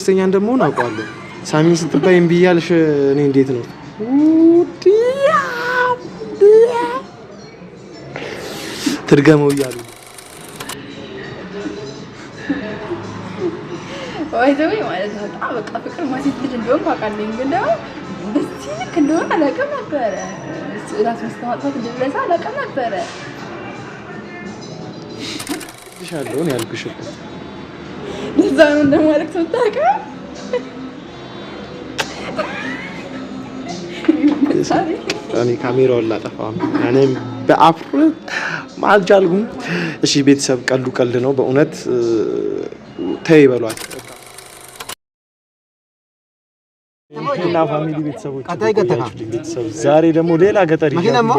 ደስተኛ እንደምሆን አውቃለሁ። ሳሚን ስትባይ እምቢ እያልሽ እኔ እንዴት ነው ትርገመው እያሉ ወይ ማለት ነው። በቃ ፍቅር ማሲት ልጅ እንደሆነ አውቃለሁ፣ ግን ደግሞ በዚህ ልክ እንደሆነ አላውቅም ነበረ። ራስ መስማማት እንደዛ አላውቅም ነበረ። ይሻለው ነው ያልኩሽ እኮ ለዛ ነው እንደማለት ተጣቀም እኔ ካሜራውን ላጠፋው እኔም በአፍሮ ማልቻልኩም። እሺ ቤተሰብ ቀልድ ነው በእውነት ተይ በሏት እና ፋሚሊ ቤተሰቦች ቤተሰብ ዛሬ ደግሞ ሌላ ገጠር እየገባሁ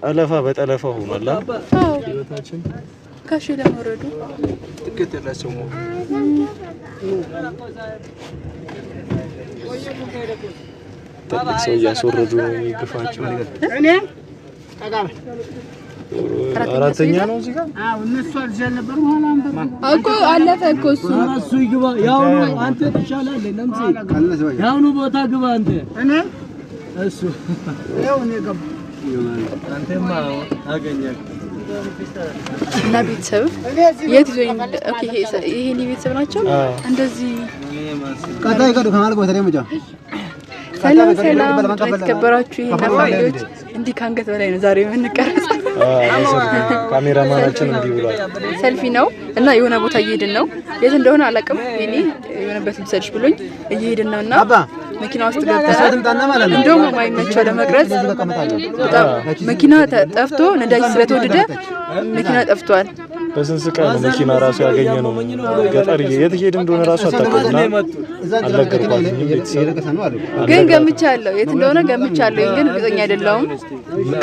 አለፋ በጠለፋ ሆኗል ህይወታችን ካሽ ለመረዱ ትክክል ያላቸው ትልቅ ሰው እያስወረዱ ነው የሚገፋቸው። እኔ አራተኛ ነው እዚህ ጋር እነሱ አልጀል ነበር ሆነ እኮ አለፈ እኮ እሱ ይግባ። ያው አንተ ተሻላለህ ለምሲ ያው ነው ቦታ ግባ አንተ እኔ እሱ ያው ነው ገባ አንተማ አገኘህ እና ቤተሰብ የት ይዞኝ ኦኬ ይሄ ቤተሰብ ናቸው እንደዚህ ቀጣይ ቀዱ ከማልቆ ተደምጫ ሰላም ተከበራችሁ። ይሄ ፋሚሊዎች እንዲህ ካንገት በላይ ነው ዛሬ የምንቀርጸው። ካሜራማናችን እንዲህ ብሏል። ሰልፊ ነው እና የሆነ ቦታ እየሄድን ነው። የት እንደሆነ አላውቅም። እኔ የሆነበት ልብሰልሽ ብሎኝ እየሄድን ነውና መኪና ውስጥ ገብተን እንደውም የማይመቸው ለመቅረጽ በጣም መኪና ጠፍቶ ነዳጅ ስለተወደደ መኪና ጠፍቷል። በስንት ቀን መኪና ራሱ ያገኘ ነው ገጠር የት ሄድ እንደሆነ ራሱ አጣጣና አልነገርኳትም። ግን ገምቻለሁ የት እንደሆነ ገምቻለሁ፣ ግን እርግጠኛ አይደለሁም።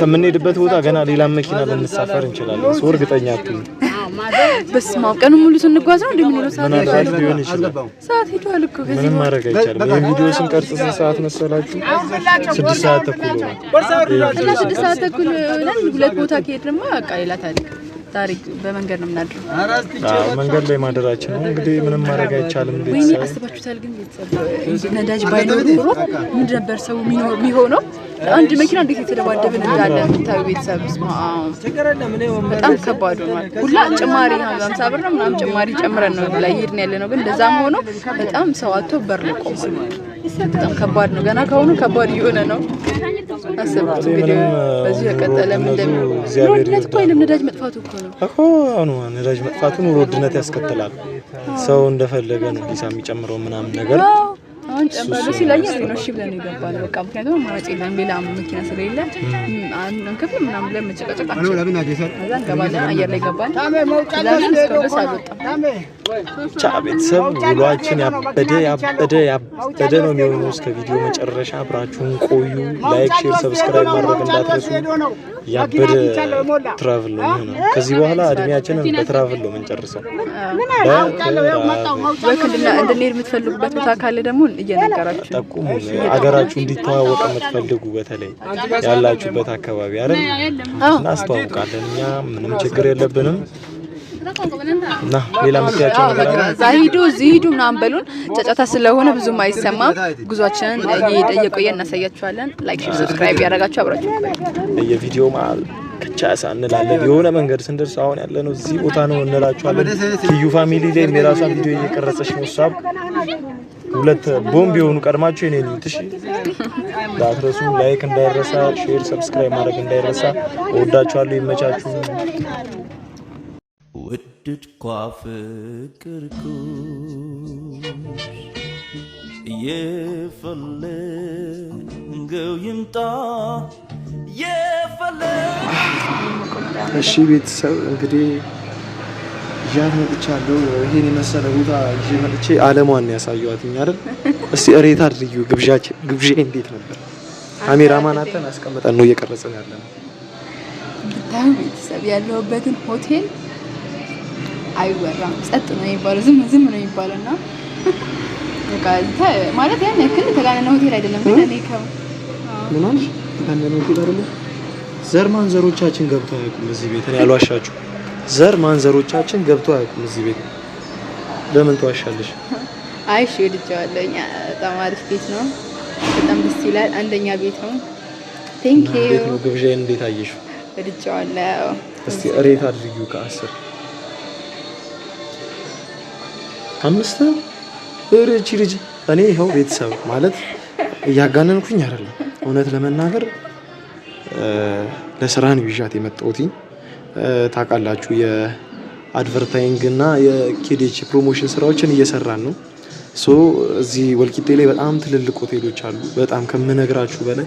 ከምንሄድበት ቦታ ገና ሌላ መኪና ልንሳፈር እንችላለን። ሰው እርግጠኛ አትሁን። በስመ አብ ቀኑን ሙሉ ስንጓዝ ነው እንደምንለው ሰዓት ሄዷል እኮ ከዚህ ምንም ማድረግ አይቻልም። ይሄን ቪዲዮ ስንቀርጽ ስንት ሰዓት መሰላችሁ? 6 ሰዓት ተኩል ነው። እና 6 ሰዓት ተኩል ነን። ሁለት ቦታ ከሄድንማ በቃ ሌላ ታሪክ በመንገድ ነው የምናድረው። መንገድ ላይ ማደራችን ነው እንግዲህ ምንም ማድረግ አይቻልም። ወይኔ አስባችሁታል? ግን ቤተሰብ ነዳጅ ባይኖር ኖሮ ምንድን ነበር ሰው የሚሆነው? አንድ መኪና እንዴት የተደባደብን እንዳለ የምታዩ ቤተሰብ በጣም ከባድ ሆኗል። ሁላ ጭማሪ 50 ብር ነው ምናምን ጭማሪ ጨምረን ነው ላይ ሄድን ያለ ነው። ግን እንደዛም ሆኖ በጣም ሰው አጥቶ በር ላይ ቆሟል። በጣም ከባድ ነው። ገና ከሆኑ ከባድ እየሆነ ነው። አስቡት እንግዲህ በዚህ የቀጠለ ምን እንደሚሆን ውድነት እኮ አይደለም ነዳጅ መጥፋቱ እኮ ነው። ነዳጅ መጥፋቱ ኑሮ ውድነት ያስከትላል። ሰው እንደፈለገ ነው ሂሳብ የሚጨምረው ምናምን ነገር አሁን ጨምሮ ሲላየ ነው እሺ ብለን ይገባል። በቃ ምክንያቱም አማራጭ የለም ሌላ መኪና ስለሌለ አንከፍል ምናምን ብለን መጨቃጨቃችን ከዛን ገባለን አየር ላይ ገባን። ከዛን እስከወደስ አልወጣም። ብቻ ቤተሰብ ውሏችን ያበደ ነው የሚሆነው። እስከ ቪዲዮ መጨረሻ አብራችሁን ቆዩ። ላይክ፣ ሼር፣ ሰብስክራይብ ማድረግ እንዳትረሱ። ያበደ ትራቭል ነው የሚሆነው። ከዚህ በኋላ እድሜያችንን በትራቭል ነው የምንጨርሰው። እንድንሄድ የምትፈልጉበት ቦታ ካለ ደግሞ እየነገራችሁ ጠቁሙ። አገራችሁ እንዲተዋወቅ የምትፈልጉ በተለይ ያላችሁበት አካባቢ አይደል እናስተዋውቃለን። እኛ ምንም ችግር የለብንም። እና ሌላ ምክንያቸው ነገር ዛሂዱ ዚሂዱ ምናምን በሉን። ጫጫታ ስለሆነ ብዙም አይሰማም። ጉዟችንን እየቆየን እናሳያችኋለን። ላይክ፣ ሼር፣ ሰብስክራይብ ያደረጋችሁ አብራችሁ የቪዲዮ ማል ከቻሳ እንላለን። የሆነ መንገድ ስንደርስ አሁን ያለነው እዚህ ቦታ ነው እንላችኋለን። ቲዩ ፋሚሊ ላይ የራሷን ቪዲዮ እየቀረጸች ነው። ሷብ ሁለት ቦምብ የሆኑ ቀድማችሁ የኔ ነው። እሺ ዳትረሱ ላይክ እንዳይረሳ፣ ሼር ሰብስክራይብ ማድረግ እንዳይረሳ። ወዳችኋለሁ። ይመቻችሁ። ወደድኳ ፍቅርኩ የፈለገው ይምጣ እሺ ቤተሰብ እንግዲህ ያን መጥቻለሁ። ይሄን የመሰለ ቦታ ይዤ መጥቼ አለሟን ያሳየዋትኝ አይደል? እስቲ እሬት አድርዩ። ግብዣ እንዴት ነበር? ካሜራማን አተን አስቀምጠን ነው እየቀረጽን ያለነው። ታው ቤተሰብ ያለውበትን ሆቴል አይወራም፣ ጸጥ ነው የሚባለው፣ ዝም ነው የሚባለውና በቃ ማለት ያን ያክል ተጋነነ ሆቴል አይደለም። ግን እኔ ምን አልሽ? ተጋነነ ሆቴል አይደለም። ዘር ማንዘሮቻችን ገብተው አያውቁም እዚህ ቤት። እኔ አልዋሻችሁ። ዘር ማንዘሮቻችን ገብተው አያውቁም እዚህ ቤት። ለምን ተዋሻለሽ? አይ እሺ ወድጄዋለሁ። በጣም አሪፍ ቤት ነው። በጣም ደስ ይላል። አንደኛ ቤት ነው። ቴንክ ዩ። ቤት ነው። ግብዣዬን እንዴት አየሽው? ወድጄዋለሁ። እስቲ ሬት አድርጊው ከ10 5 እቺ ልጅ እኔ ይኸው ቤተሰብ ማለት እያጋነንኩኝ አይደለም። እውነት ለመናገር ለስራ ነው ይዣት የመጣሁት። ታውቃላችሁ የአድቨርታይዚንግ እና የኬዲኤች ፕሮሞሽን ስራዎችን እየሰራን ነው። እዚህ ወልቂጤ ላይ በጣም ትልልቅ ሆቴሎች አሉ። በጣም ከምነግራችሁ በላይ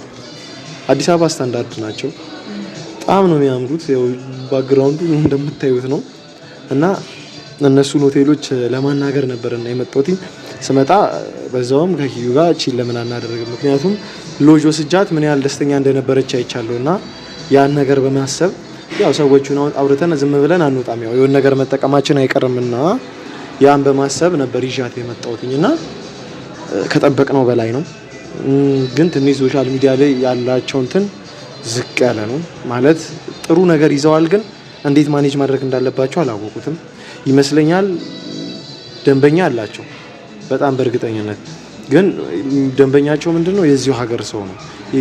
አዲስ አበባ ስታንዳርድ ናቸው። በጣም ነው የሚያምሩት። ያው ባክግራውንዱ እንደምታዩት ነው እና እነሱን ሆቴሎች ለማናገር ነበርና የመጣሁት። ስመጣ በዛውም ከኪዩ ጋር ቺል ለምን አናደርግም? ምክንያቱም ሎጅ ወስጃት ምን ያህል ደስተኛ እንደነበረች አይቻለሁና ያን ነገር በማሰብ ያው ሰዎቹን አውርተን ዝም ብለን አንወጣም። ያው የሆነ ነገር መጠቀማችን አይቀርምና ያን በማሰብ ነበር ይዣት የመጣሁትና ከጠበቅነው በላይ ነው። ግን ትንሽ ሶሻል ሚዲያ ላይ ያላቸው እንትን ዝቅ ያለ ነው ማለት ጥሩ ነገር ይዘዋል፣ ግን እንዴት ማኔጅ ማድረግ እንዳለባቸው አላወቁትም ይመስለኛል። ደንበኛ አላቸው በጣም በእርግጠኝነት፣ ግን ደንበኛቸው ምንድነው የዚሁ ሀገር ሰው ነው።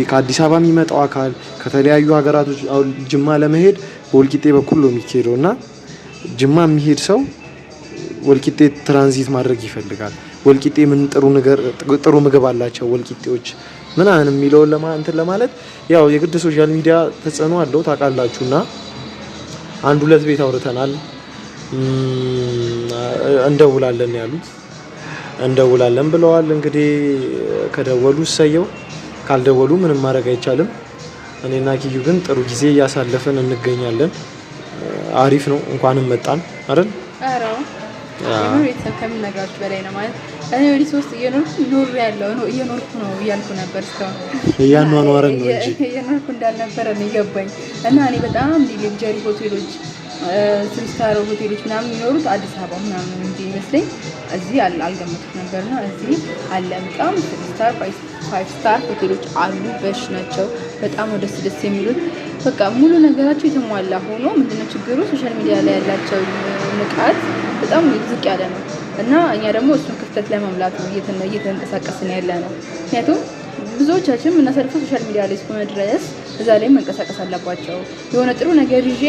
ከአዲስ አበባ የሚመጣው አካል ከተለያዩ ሀገራቶች ጅማ ለመሄድ በወልቂጤ በኩል ነው የሚሄደው እና ጅማ የሚሄድ ሰው ወልቂጤ ትራንዚት ማድረግ ይፈልጋል። ወልቂጤ ምን ጥሩ ምግብ አላቸው ወልቂጤዎች ምናምን የሚለውን እንትን ለማለት ያው የግድ ሶሻል ሚዲያ ተጽዕኖ አለው ታውቃላችሁና 1-2 ቤት አውርተናል። እንደውላለን ያሉት እንደውላለን ብለዋል። እንግዲህ ከደወሉ እሰየው፣ ካልደወሉ ምንም ማድረግ አይቻልም። እኔና ኪዩ ግን ጥሩ ጊዜ እያሳለፈን እንገኛለን። አሪፍ ነው። እንኳንም መጣን አይደል? አዎ ቤተሰብ ከምነግራችሁ በላይ ነው ማለት እኔ ወዲህ 3 እየኖርኩ ነው እያልኩ ነበር እስካሁን እያኗኗረን ነው እንጂ እየኖርኩ እንዳልነበረ ነው የገባኝ። እና እኔ በጣም ሌክዠሪ ሆቴሎች 3 ስታር ሆቴሎች ምናምን የሚኖሩት አዲስ አበባ ምናምን እንጂ ይመስለኝ እዚህ አልገመትኩም ነበርና እዚህ አለ። በጣም 3 ስታር 5 ስታር ሆቴሎች አሉ። በሽ ናቸው። በጣም ደስ የሚሉት በቃ ሙሉ ነገራቸው የተሟላ ሆኖ ምንድነው ችግሩ? ሶሻል ሚዲያ ላይ ያላቸው ንቃት በጣም ዝቅ ያለ ነው እና እኛ ደግሞ እሱን ክፍተት ለመሙላት ነው እየተንቀሳቀስን ያለ ነው። ምክንያቱም ብዙዎቻችን የምናሳልፈው ሶሻል ሚዲያ ላይ እስከሆነ ድረስ እዛ ላይ መንቀሳቀስ አለባቸው። የሆነ ጥሩ ነገር ይዤ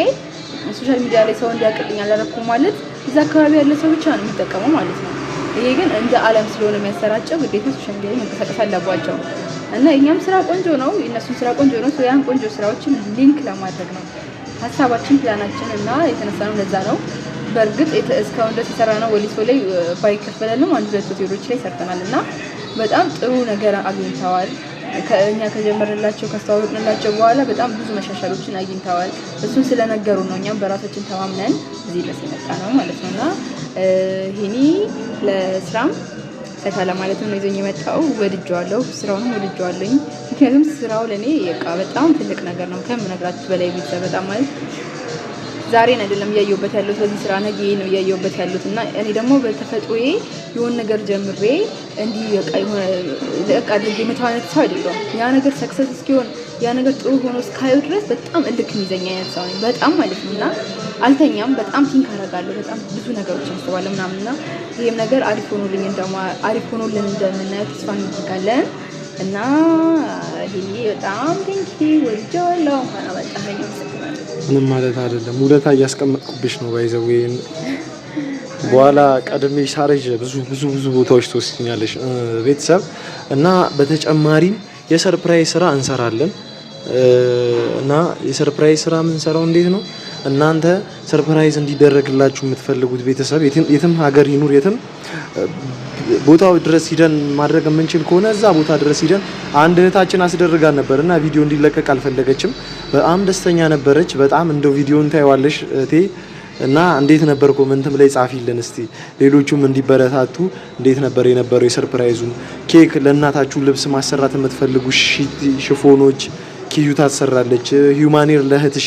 ሶሻል ሚዲያ ላይ ሰው እንዲያውቅልኝ አላደረኩም ማለት እዛ አካባቢ ያለ ሰው ብቻ ነው የሚጠቀመው ማለት ነው። ይሄ ግን እንደ ዓለም ስለሆነ የሚያሰራጨው ግዴታ ሶሻል ሚዲያ ላይ መንቀሳቀስ አለባቸው እና እኛም ስራ ቆንጆ ነው፣ የእነሱም ስራ ቆንጆ ነው። ያን ቆንጆ ስራዎችን ሊንክ ለማድረግ ነው ሀሳባችን፣ ፕላናችን እና የተነሳነው ለዛ ነው። በእርግጥ እስካሁን ድረስ የሰራ ነው ወሊሶ ላይ ባይከፈለንም 1-2 ሆቴሎች ላይ ሰርተናል እና በጣም ጥሩ ነገር አግኝተዋል። ከእኛ ከጀመርንላቸው ካስተዋወቅንላቸው በኋላ በጣም ብዙ መሻሻሎችን አግኝተዋል። እሱን ስለነገሩ ነው እኛም በራሳችን ተማምነን እዚህ ድረስ የመጣ ነው ማለት ነው እና ይሄኔ ለስራም ፈታ ለማለትም ነው ይዘኝ የመጣው። ወድጄዋለሁ፣ ስራውንም ወድጄዋለሁኝ። ምክንያቱም ስራው ለእኔ በጣም ትልቅ ነገር ነው ከምነግራችሁ በላይ ቤተሰብ በጣም ማለት ዛሬን አይደለም እያየሁበት ያለሁት በዚህ ስራ ነገ ነው እያየሁበት ያለሁት እና እኔ ደግሞ በተፈጥሮዬ የሆነ ነገር ጀምሬ እንዲህ በቃ አድርጌ መተዋነት ሰው አይደለሁም። ያ ነገር ሰክሰስ እስኪሆን ያ ነገር ጥሩ ሆኖ እስካየው ድረስ በጣም እልክ የሚይዘኝ አይነት ሰው ነኝ በጣም ማለት ነው እና አልተኛም። በጣም ቲንክ አደርጋለሁ፣ በጣም ብዙ ነገሮች አስባለሁ ምናምን እና ይህም ነገር አሪፍ ሆኖልን እንደምናየው ተስፋ እናደርጋለን እና ይሄ በጣም ቴንኪ ወድጄዋለሁ። እንኳን አመጣኸኝ። ምንም ማለት አይደለም። ውለታ እያስቀመጥኩብሽ ነው ባይዘው በኋላ ቀድሜ ሳረጅ ብዙ ቦታዎች ትወስኛለሽ ቤተሰብ እና በተጨማሪም የሰርፕራይዝ ስራ እንሰራለን እና የሰርፕራይዝ ስራ የምንሰራው እንዴት ነው? እናንተ ሰርፕራይዝ እንዲደረግላችሁ የምትፈልጉት ቤተሰብ የትም ሀገር ይኑር የትም ቦታው ድረስ ሂደን ማድረግ የምንችል ከሆነ እዛ ቦታ ድረስ ሂደን አንድ እህታችን አስደርጋን ነበርና ቪዲዮ እንዲለቀቅ አልፈለገችም። በጣም ደስተኛ ነበረች። በጣም እንደው ቪዲዮን ታይዋለሽ እቴ እና እንዴት ነበር ኮሜንትም ላይ ጻፊልን እስቲ ሌሎቹም እንዲበረታቱ። እንዴት ነበር የነበረው የሰርፕራይዙም? ኬክ ለእናታችሁ ልብስ ማሰራት የምትፈልጉ ሽፎኖች ኪዩ ታሰራለች። ሂዩማኒር ለእህትሽ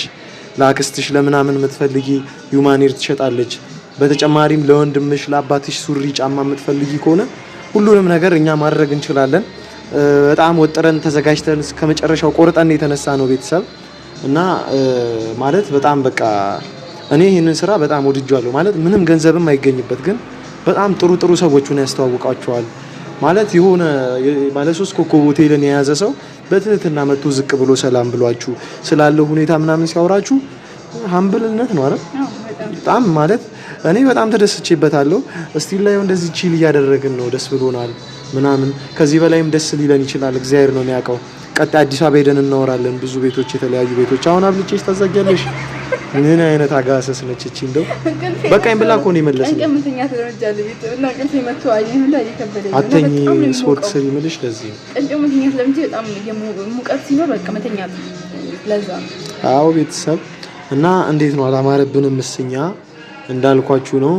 ለአክስትሽ ለምናምን የምትፈልጊ ሂዩማኒር ትሸጣለች። በተጨማሪም ለወንድምሽ ለአባትሽ ሱሪ ጫማ የምትፈልጊ ከሆነ ሁሉንም ነገር እኛ ማድረግ እንችላለን። በጣም ወጥረን ተዘጋጅተን ከመጨረሻው ቆርጠን የተነሳ ነው ቤተሰብ እና ማለት በጣም በቃ እኔ ይህንን ስራ በጣም ወድጃለሁ። ማለት ምንም ገንዘብም አይገኝበት፣ ግን በጣም ጥሩ ሰዎችን ያስተዋውቃቸዋል። ማለት የሆነ ባለ 3 ኮከብ ሆቴልን የያዘ ሰው በትህትና መጥቶ ዝቅ ብሎ ሰላም ብሏችሁ ስላለው ሁኔታ ምናምን ሲያወራችሁ ሀምብልነት ነው አይደል? በጣም ማለት እኔ በጣም ተደስቼበታለሁ። እስቲል ላይ እንደዚህ ቺል እያደረግን ነው፣ ደስ ብሎናል ምናምን። ከዚህ በላይም ደስ ሊለን ይችላል፣ እግዚአብሔር ነው የሚያውቀው። ቀጣይ አዲስ አበባ ሄደን እናወራለን፣ ብዙ ቤቶች፣ የተለያዩ ቤቶች። አሁን አብልጬሽ ታዘጊያለሽ። ምን አይነት አጋሰስ ነች እቺ! እንደው በቃኝ ብላ እኮ ነው የመለስነው። አተኝ ስፖርት ስሪ የምልሽ ለዚህ ነው። አዎ ቤተሰብ እና እንዴት ነው አላማረብንም? ምስኛ እንዳልኳችሁ ነው።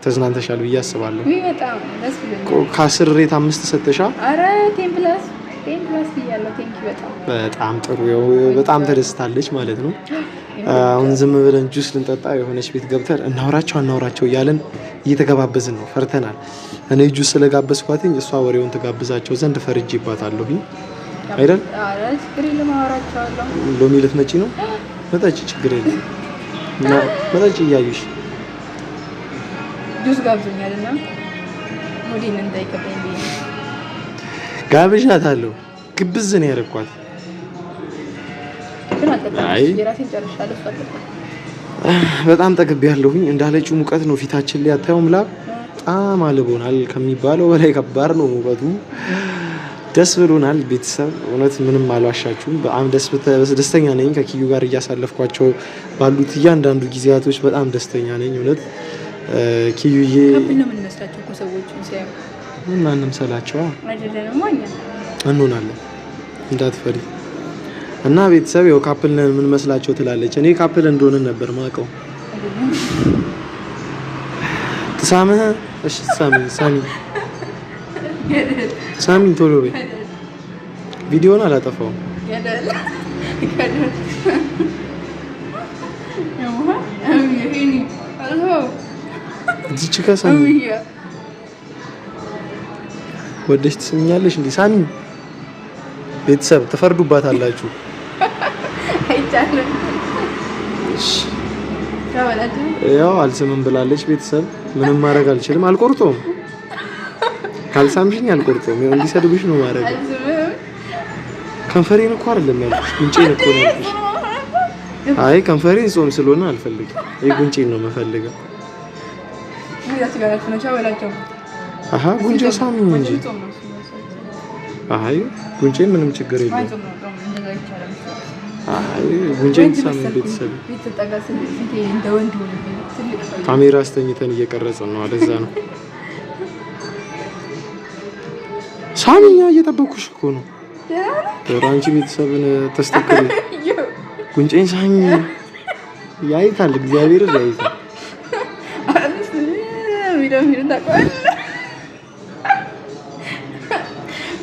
ተዝናንተሻል ብዬ አስባለሁ። በጣም ደስ ብሎኛል። ከ10 ሬት 5 ሰጥተሻል። አረ 10 ፕላስ ይያለው። ቴንኪ በጣም ጥሩ። በጣም ተደስታለች ማለት ነው። አሁን ዝም ብለን ጁስ ልንጠጣ የሆነች ቤት ገብተን እናውራቸው እያለን እየተገባበዝን ነው። ፈርተናል። እኔ ጁስ ስለጋበዝኳትኝ እሷ ወሬውን ተጋብዛቸው ዘንድ ፈርጄባታለሁ አይደል? አረ ችግር የለም አወራቸዋለሁ። ሎሚ ልትመጪ ነው? መጣች፣ ችግር የለም እና መጣች። እያዩሽ ጁስ ጋብዞኛልና ወዲን እንዳይከበኝ ጋብዣታለሁ። ግብዝ ነው ያረኳት። አይ በጣም ጠግቤያለሁኝ። እንዳለችው ሙቀት ነው ፊታችን ላይ አታዩም? ላብ በጣም አልቦናል ከሚባለው በላይ ከባድ ነው ሙቀቱ። ደስ ብሎናል ቤተሰብ፣ እውነት ምንም አልዋሻችሁም። በጣም ደስተኛ ነኝ። ከኪዩ ጋር እያሳለፍኳቸው ባሉት እያንዳንዱ ጊዜያቶች በጣም ደስተኛ ነኝ። እውነት ኪዩዬ እናንም ሰላቸው እንሆናለን እንዳትፈሪ። እና ቤተሰብ ያው ካፕል ነን ምን መስላቸው ትላለች። እኔ ካፕል እንደሆነ ነበር ማቀው። ተሳመህ? እሺ ሳሚ ቶሎ በይ። ቪዲዮን አላጠፋውም። እዚች ከሳሚ ወደሽ ትስኛለሽ እንዴ? ሳሚ ቤተሰብ ትፈርዱባታላችሁ። አይቻልም። እሺ ያው አልስምም ብላለች። ቤተሰብ ምንም ማድረግ አልችልም። አልቆርጦም። ካልሳምሽኝ አልቆርጦም። ይኸው እንዲሰድብሽ ነው ማድረግ። ከንፈሬን እኮ አይደለም ያልኩሽ፣ ጉንጬን እኮ ነው ያልኩሽ። አይ ከንፈሬን ጾም ስለሆነ አልፈልግም። ይሄ ጉንጬን ነው የምፈልገው። አሃ ጉንጬ ሳሚኝ እንጂ። አይ ጉንጬን ምንም ችግር የለውም። አይ ጉንጬን ሳሚኝ። ቤተሰብ ካሜራ አስተኝተን እየቀረጽን ነው። አለዛ ነው ሳሚኛ እየጠበኩሽ እኮ ነው። አንቺ ቤተሰብን ተስተካክል። ጉንጬን ሳሚኝ። ያይታል፣ እግዚአብሔር ያይታል።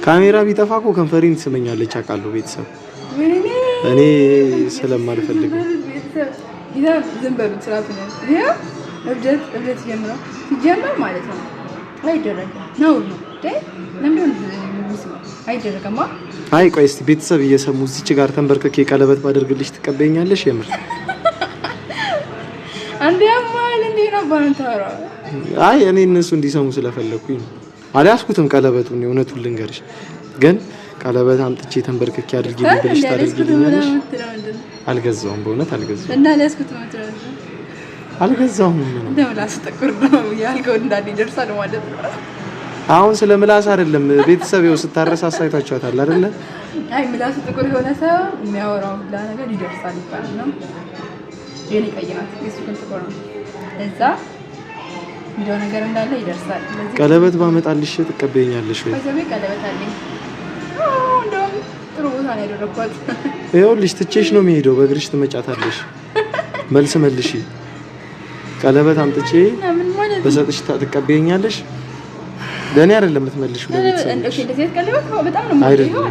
ካሜራ ቢጠፋ እኮ ከንፈሬን ትስመኛለች አውቃለሁ። ቤተሰብ እኔ ስለማልፈልግ ዝም በሉት። ስራቱ ነው ይሄ እብደት ሲጀምር ማለት ነው። አይደረግም ነው አይደረግማ። አይ ቆይ እስቲ ቤተሰብ እየሰሙ እዚች ጋር ተንበርከኬ ቀለበት ባደርግልሽ ትቀበኛለሽ? የምር አንዴ ያማል እንዴ ነው ባንታራ። አይ እኔ እነሱ እንዲሰሙ ስለፈለኩኝ አልያዝኩትም ቀለበቱን። እውነቱን ልንገርሽ ግን ቀለበት አምጥቼ ተንበርከኬ አድርጊልኝ ብለሽ ታደርጊልኛለሽ? አልገዛውም፣ በእውነት አልገዛውም። እና አልያዝኩትም አልገዛውም። እንደምላስ ጥቁር ነው ያልከው እንዳል ይደርሳል ማለት ነው። አሁን ስለ ምላስ አይደለም ቤተሰብ ይኸው ስታረሳሳ አይታችኋታል አይደለ? አይ ምላስ ጥቁር የሆነ ሰው የሚያወራው ሁላ ነገር ይደርሳል ይባላል ነው። የኔ ቀይናት የሱን ጥቁር ነው እዛ እንደው ነገር እንዳለ ይደርሳል። ቀለበት ባመጣልሽ ትቀበኛለሽ ወይ? ከዘቤ ቀለበት አለኝ። እንደው ጥሩ ቦታ ነው ያደረኳት። ይኸውልሽ ትቼሽ ነው የሚሄደው፣ በእግርሽ ትመጫታለሽ። መልስ መልሺ። ቀለበት አምጥቼ በሰጥሽ ትቀበኛለሽ? ለኔ አይደለም የምትመልሺው ለቤተሰብ። እሺ እንደዚህ ቀለበት በጣም ነው የምወደው።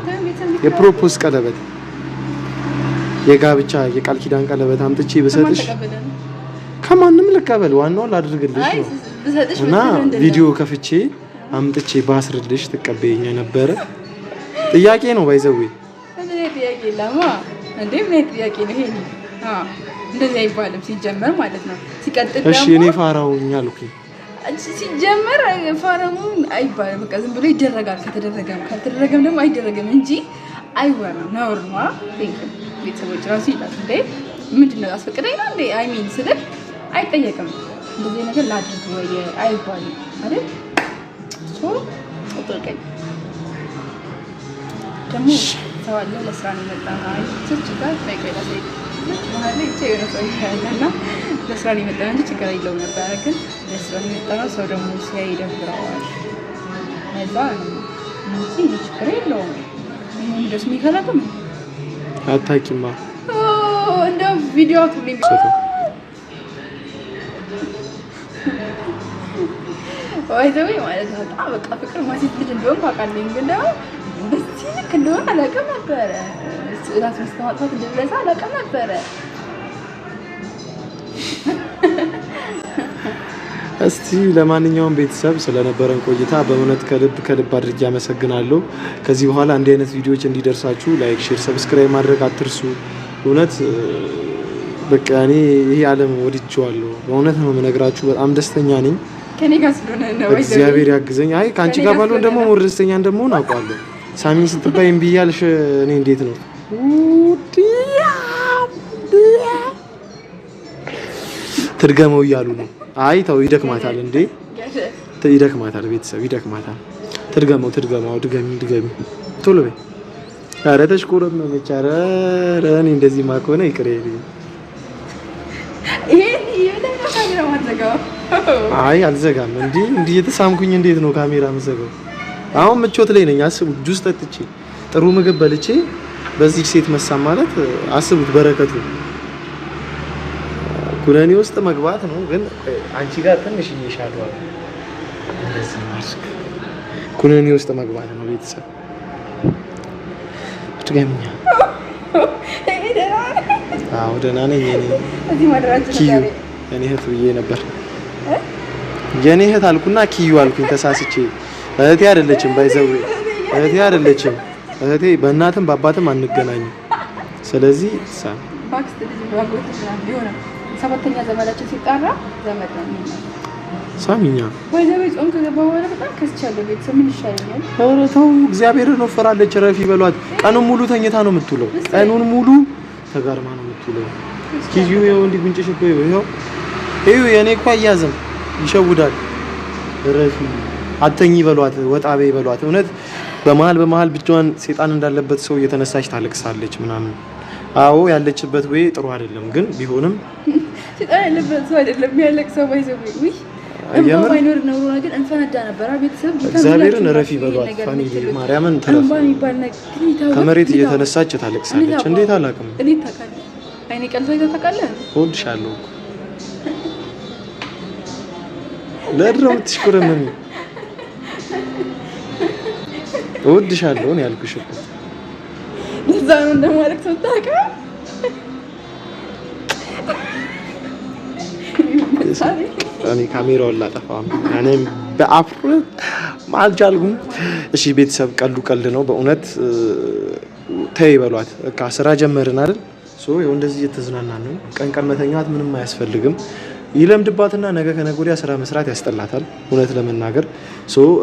የፕሮፖዝ ቀለበት፣ የጋብቻ የቃል ኪዳን ቀለበት አምጥቼ በሰጥሽ ከማንም ልቀበል፣ ዋናው ላድርግልሽ ነው። እና ቪዲዮ ከፍቼ አምጥቼ ባስርልሽ ትቀበይኝ ነበር። ጥያቄ ነው ባይዘው። እንዴ ጥያቄ ለማ እንዴ ምን ጥያቄ ነው ይሄ? እንደዚህ አይባልም ሲጀመር ማለት ነው። ሲቀጥል ደግሞ እሺ እኔ ፋራውኝ አልኩኝ። ሲጀመር ፋረሙ አይባልም። በቃ ዝም ብሎ ይደረጋል። ካልተደረገም ደግሞ አይደረግም እንጂ አይወራም። ነውር ነው። ቤተሰቦች ራሱ ይላል እንዴ ምንድነው አስፈቅደኝ ነው እንዴ አይሚን ስልክ አይጠየቅም። እንደዚህ ነገር ላድርግ ወይ አይባልም አይደል? ጥቅልቀኝ ደግሞ ሰው አለ ለስራ ነው የመጣው። አይ ጋር ፈቀደ ሰው ማለት ነው ይችላልና ለስራ ነው የመጣው እንጂ ችግር የለውም ነበር። ግን ለስራ ነው የመጣው ሰው ደግሞ ሲያይ ይደብረዋል። አይባ እንጂ ችግር የለውም። ምን ደስ የሚከላከም አታቂማ እንደው ቪዲዮ ሁሉ ወይዘው ማለት ነው። በቃ ፍቅር ማሲት ልጅ እንደሆነ ታውቃለኝ። ግን ደግሞ በዚህ ልክ እንደሆነ አላውቅም ነበረ። ራስ መስታወት እንደዛ አላውቅም ነበረ። እስቲ ለማንኛውም ቤተሰብ ስለነበረን ቆይታ በእውነት ከልብ አድርጌ አመሰግናለሁ። ከዚህ በኋላ እንዲህ አይነት ቪዲዮዎች እንዲደርሳችሁ ላይክ፣ ሼር፣ ሰብስክራይብ ማድረግ አትርሱ። እውነት በቃ እኔ ይሄ ዓለም ወድጄዋለሁ። በእውነት ነው የምነግራችሁ። በጣም ደስተኛ ነኝ። ከኔ ጋር ስለሆነ ነው እግዚአብሔር ያግዘኝ። አይ ካንቺ ጋር ባልሆን ደግሞ ወደ ደስተኛ እንደምሆን አውቃለሁ። ሳሚን ስትባይ እምቢ እያልሽ እኔ እንዴት ነው ትድገመው እያሉ ነው። አይ ተው ይደክማታል እንዴ ይደክማታል። ቤተሰብ ይደክማታል። ትድገመው ድገሚ ቶሎ በይ። ኧረ ተሽኮረመመች። ኧረ እኔ እንደዚህ ማከሆነ ይቅር ይሄ አይ አልዘጋም። እንዲህ የተሳምኩኝ እንዴት ነው ካሜራ መዘጋው? አሁን ምቾት ላይ ነኝ። አስቡት፣ ጁስ ጠጥቼ ጥሩ ምግብ በልቼ በዚህ ሴት መሳም ማለት አስቡት፣ በረከቱ ኩነኔ ውስጥ መግባት ነው። ግን አንቺ ጋር ትንሽ ይሻላል። እንደዚህ ማስክ ኩነኔ ውስጥ መግባት ነው። ቤተሰብ ትገምኛ አዎ ደህና ነኝ። እኔ እህት ብዬ ነበር። የኔ እህት አልኩና ኪዩ አልኩኝ ተሳስቼ። እህቴ አይደለችም፣ ባይዘው እህቴ አይደለችም። እህቴ በእናትም በአባትም አንገናኝም። ስለዚህ ባክስት ልጅ ባጎት ይችላል ቢሆን ሰባተኛ ዘመዳችን ሲጣራ ዘመድ ነው ሳሚኛ ወይዘሮ ጾም ከገባ በኋላ በጣም ከስቻለሁ። ቤተሰብ ምን ይሻለኛል? ኧረ ተው እግዚአብሔርን ነው ፈራለች። ረፊ በሏት። ቀኑን ሙሉ ተኝታ ነው የምትውለው። ቀኑን ሙሉ ተጋርማ ነው የምትውለው። ኪዩ ይኸው እንዲህ ጉንጭሽ እኮ ይኸው የኔ እኮ አያዝም ይሸውዳል። ረፊ አተኝ በሏት፣ ወጣ በይ በሏት። እውነት በመሀል ብቻዋን ሴጣን እንዳለበት ሰው እየተነሳች ታለቅሳለች ምናምን። አዎ ያለችበት ወይ ጥሩ አይደለም፣ ግን ቢሆንም ሴጣን ያለበት ሰው አይደለም ያለቅሰው ባይዘው ወይ እንባ ባይኖር ነው ግን እንፈነዳ ነበር። ቤተሰብ እግዚአብሔርን ረፊ በሏት። ፋሚሊ ማርያምን ተረፈ ከመሬት እየተነሳች ታለቅሳለች። እንዴት አላውቅም። እኔ ታውቃለህ፣ አይኔ ቀልቶ ታውቃለህ። እወድሻለሁ እኮ ለድሮም ትሽኩረመኝ እወድሻለሁ ነው ያልኩሽ እኮ ለዛ ነው እንደማለቅስ ታውቃለህ። እኔ ካሜራውን ላጠፋው እኔም በአፍሮ ማልቻልኩም። እሺ ቤተሰብ ቀልድ ነው በእውነት ተይ በሏት። በቃ ስራ ጀመርን አይደል? ይኸው እንደዚህ እየተዝናናን ነው። ቀን መተኛት ምንም አያስፈልግም። ይለምድባትና ነገ ከነገ ወዲያ ስራ መስራት ያስጠላታል። እውነት ለመናገር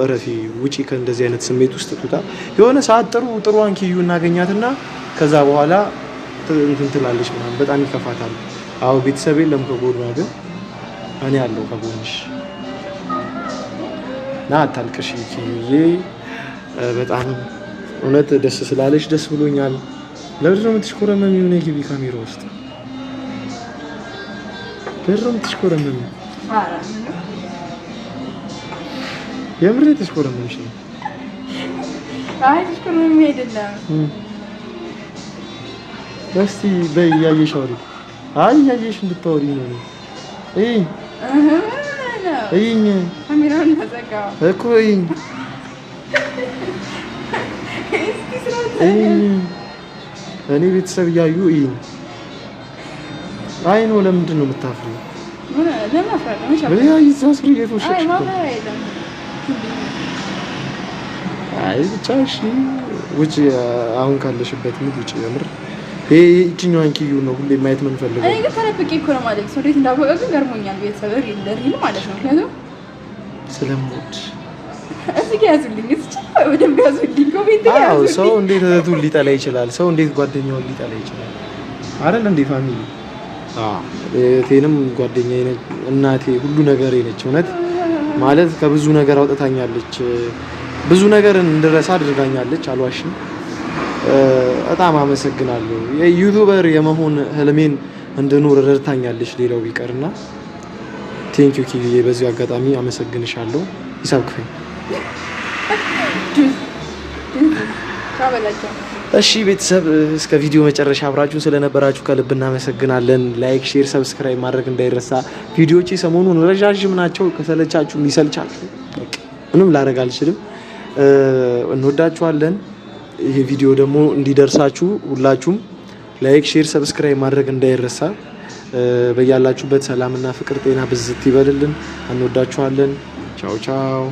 እረፊ፣ ውጪ ከእንደዚህ አይነት ስሜት ውስጥ ትውጣ። የሆነ ሰዓት ጥሩዋን ኪዩ እናገኛትና ከዛ በኋላ እንትን ትላለች ምናምን፣ በጣም ይከፋታል። አዎ ቤተሰብ የለም ከጎኗ፣ ግን እኔ ያለው ከጎንሽ ና አታልቅሽ ኪዩዬ። በጣም እውነት ደስ ስላለሽ ደስ ብሎኛል። ለምንድን ነው የምትሽኮረመሚው? ነይ ግቢ ካሜራ ውስጥ። ለምንድን ነው የምትሽኮረመሚው? የምሬ ተሽኮረመምሽ ነው? አይ ተሽኮረመሚ አይደለም። እስቲ በይ እያየሽ አውሪ። አይ እያየሽ እንድታወሪ ነው። እይኝ ካሜራውን ተዘጋው እኮ እይኝ እኔ ቤተሰብ እያዩ እይኝ። አይ ነው ለምንድን ነው የምታፍሪው? ለምን አፍራለሁ? አይ ብቻ እሺ ውጪ፣ አሁን ካለሽበት ምን ውጪ። የምር ይሄ እቺኛዋን ኪዩ ነው ሁሌ ማየት ምን ፈልገው። እኔ ግን ተለብቄ እኮ ነው ማለት ነው። እንዴት እንዳወቀ ግን ገርሞኛል። ቤተሰብ ሪል ማለት ነው። ምክንያቱም ስለምወድ እዚህ ጋር ያዙልኝ። እዚህ በደንብ ያዙልኝ። ኮሜንት ላይ አዎ ያዙልኝ። ሰው እንዴት እህቱን ሊጠላ ይችላል? ሰው እንዴት ጓደኛውን ሊጠላ ይችላል? አይደል እንዴ ፋሚሊ? እህቴንም ጓደኛዬ ነች፣ እናቴ ሁሉ ነገሬ ነች። እውነት ማለት ከብዙ ነገር አውጥታኛለች፣ ብዙ ነገር እንድረሳ አድርጋኛለች። አልዋሽም። በጣም አመሰግናለሁ። የዩቲዩበር የመሆን ህልሜን እንድኖር ረድታኛለች። ሌላው ቢቀርና ቴንኪው ኪቪዬ፣ በዚሁ አጋጣሚ አመሰግንሻለሁ። ሂሳብ ክፈኝ። እሺ ቤተሰብ እስከ ቪዲዮ መጨረሻ አብራችሁን ስለነበራችሁ ከልብ እናመሰግናለን። ላይክ፣ ሼር፣ ሰብስክራይብ ማድረግ እንዳይረሳ። ቪዲዮዎቼ ሰሞኑን ረዣዥም ናቸው። ከሰለቻችሁ ሊሰልቻችሁ ምንም ላደርግ አልችልም። እንወዳችኋለን። ይሄ ቪዲዮ ደግሞ እንዲደርሳችሁ ሁላችሁም ላይክ፣ ሼር፣ ሰብስክራይብ ማድረግ እንዳይረሳ። በያላችሁበት ሰላምና ፍቅር ጤና ብዝት ይበልልን። እንወዳችኋለን። ቻው ቻው።